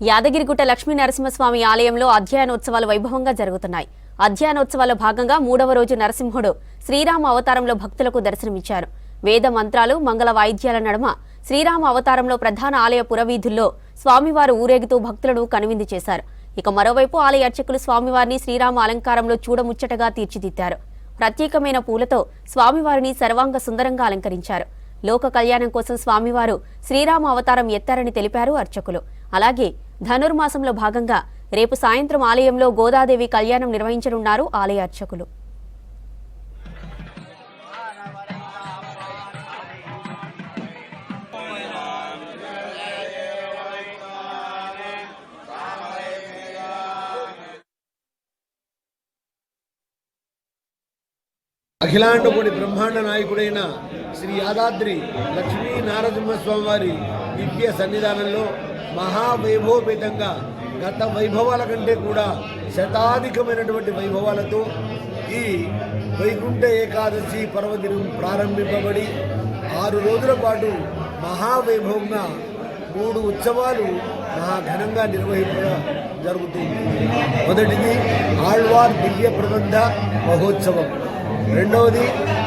యాదగిరిగుట్ట లక్ష్మీ నరసింహస్వామి ఆలయంలో అధ్యయనోత్సవాలు వైభవంగా జరుగుతున్నాయి. అధ్యయనోత్సవాల్లో భాగంగా 3వ రోజు నరసింహుడు శ్రీరామ అవతారంలో భక్తులకు దర్శనమిచ్చారు. వేద మంత్రాలు, మంగళ వాయిద్యాల నడుమ శ్రీరామ అవతారంలో ప్రధాన ఆలయ పురవీధుల్లో స్వామివారు ఊరేగుతూ భక్తులను కనువిందు చేశారు. ఇక మరోవైపు ఆలయ అర్చకులు స్వామివారిని శ్రీరామ అలంకారంలో చూడముచ్చటగా తీర్చిదిద్దారు. ప్రత్యేకమైన పూలతో స్వామివారిని సర్వాంగ సుందరంగా అలంకరించారు. లోక కళ్యాణం కోసం స్వామివారు శ్రీరామ అవతారం ఎత్తారని తెలిపారు అర్చకులు. అలాగే ధనుర్మాసంలో భాగంగా రేపు సాయంత్రం ఆలయంలో గోదాదేవి కళ్యాణం నిర్వహించనున్నారు ఆలయ అర్చకులు. అఖిలాండకోటి బ్రహ్మాండ నాయకుడైన శ్రీ యాదాద్రి లక్ష్మీ నరసింహస్వామి వారి దివ్య సన్నిధానంలో మహావైభవపేతంగా గత వైభవాల కంటే కూడా శతాధికమైనటువంటి వైభవాలతో ఈ వైకుంఠ ఏకాదశి పర్వదినం ప్రారంభింపబడి 6 రోజుల పాటు మహావైభవంగా 3 ఉత్సవాలు మహాఘనంగా నిర్వహించడం జరుగుతుంది. మొదటిది ఆళ్వార్ దివ్య ప్రబంధ మహోత్సవం, రెండవది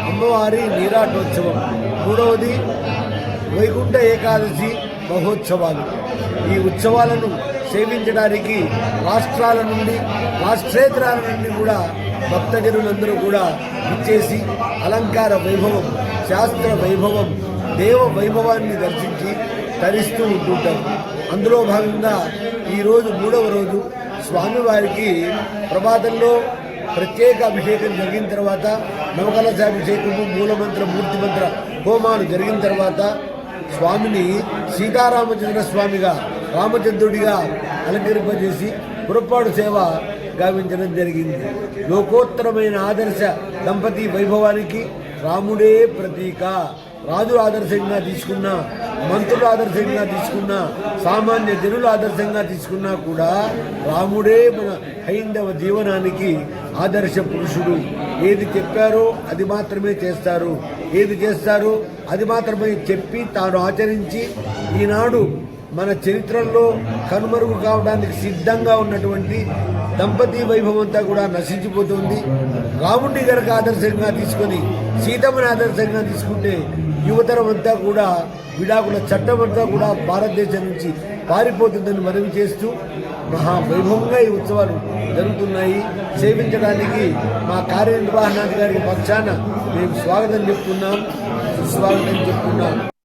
అమ్మవారి నీరాటోత్సవం, మూడవది వైకుంఠ ఏకాదశి మహోత్సవాలు. ఈ ఉత్సవాలను సేవించడానికి రాష్ట్రాల నుండి, రాష్ట్రేతరాల నుండి కూడా భక్తజనులందరూ కూడా ఇచ్చేసి అలంకార వైభవం, శాస్త్ర వైభవం, దేవ వైభవాన్ని దర్శించి తరిస్తూ ఉంటుంటారు. అందులో భాగంగా ఈరోజు 3వ రోజు స్వామివారికి ప్రభాతంలో ప్రత్యేక అభిషేకం జరిగిన తర్వాత నవకలశాభిషేకము, మూలమంత్ర, మూర్తిమంత్ర హోమాలు జరిగిన తర్వాత స్వామిని సీతారామచంద్ర స్వామిగా, రామచంద్రుడిగా అలంకరింపజేసి పురపాడు సేవ గావించడం జరిగింది. లోకోత్తరమైన ఆదర్శ దంపతి వైభవానికి రాముడే ప్రతీక. రాజు ఆదర్శంగా తీసుకున్నా, మంత్రులు ఆదర్శంగా తీసుకున్నా, సామాన్య జనులు ఆదర్శంగా తీసుకున్నా కూడా రాముడే మన హైందవ జీవనానికి ఆదర్శ పురుషుడు. ఏది చెప్పారో అది మాత్రమే చేస్తారు, ఏది చేస్తారో అది మాత్రమే చెప్పి తాను ఆచరించి ఈనాడు మన చరిత్రలో కనుమరుగు కావడానికి సిద్ధంగా ఉన్నటువంటి దంపతి వైభవం అంతా కూడా నశించిపోతుంది. రాముడి గారికి ఆదర్శంగా తీసుకొని సీతమ్మని ఆదర్శంగా తీసుకుంటే యువతరం అంతా కూడా విడాకుల చట్టం అంతా కూడా భారతదేశం నుంచి పారిపోతుందని మనవి చేస్తూ మహావైభవంగా ఈ ఉత్సవాలు జరుగుతున్నాయి. సేవించడానికి మా కార్యనిర్వహణాధికారి పక్షాన మేము స్వాగతం చెప్తున్నాం, సుస్వాగతం చెప్తున్నాం.